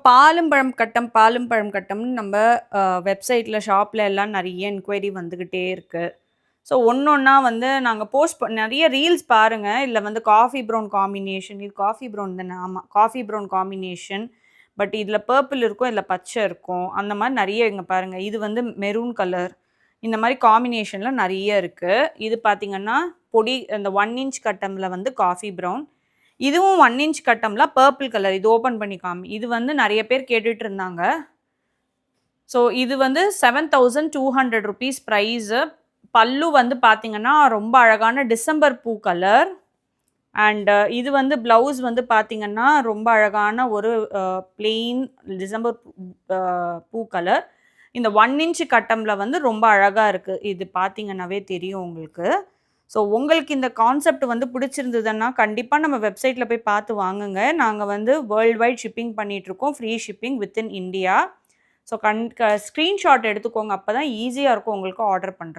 பாலும் பழம் கட்டம்னு நம்ம வெப்சைட்ல, ஷாப்ல எல்லாம் நெறைய என்குயரி வந்துகிட்டே இருக்கு. ஸோ ஒண்ணொன்னா வந்து நாங்க நெறைய ரீல்ஸ் பாருங்க. இதுல வந்து காஃபி ப்ரவுன் காம்பினேஷன் இது காஃபி ப்ரவுன் தானே? ஆமா. Coffee brown combination. பட் இதுல பர்பிள் இருக்கும், இதுல பச்சை இருக்கும். அந்த மாரி நெறைய இங்க பாருங்க. இது வந்து மெரூன் கலர். இந்த மாரி காம்பினேஷன்ல நெறைய இருக்கு. இது பார்த்தீங்கன்னா, அந்த 1 இன்ச் கட்டம்ல வந்து காஃபி ப்ரவுன். இதுவும் 1 இன்ச் கட்டம்ல பர்பிள் கலர். இது ஓப்பன் பண்ணி இது வந்து நெறைய பேர் கேட்டுட்டு இருந்தாங்க. ஸோ இது வந்து ₹7200 பிரைஸு. பல்லு வந்து பார்த்தீங்கன்னா, ரொம்ப அழகான டிசம்பர் பூ கலர். அண்ட் இது வந்து ப்ளவுஸ் வந்து பார்த்தீங்கன்னா, ரொம்ப அழகான ஒரு பிளெயின் டிசம்பர் அ பூ கலர். இந்த 1 இன்ச் கட்டம்ல வந்து ரொம்ப அழகா இருக்கு. இது பார்த்தீங்கன்னாவே தெரியும் உங்களுக்கு. ஸோ உங்களுக்கு இந்த கான்செப்ட் வந்து பிடிச்சிருந்ததுன்னா, கண்டிப்பா நம்ம வெப்சைட்ல போய் பார்த்து வாங்குங்க. நாங்க வந்து வேர்ல்ட் வைட் ஷிப்பிங் பண்ணிட்டுருக்கோம். Free shipping within India. So screenshot எடுத்துக்கோங்க. அப்பதான் ஈஸியா இருக்கும் உங்களுக்கு ஆர்டர் பண்றது.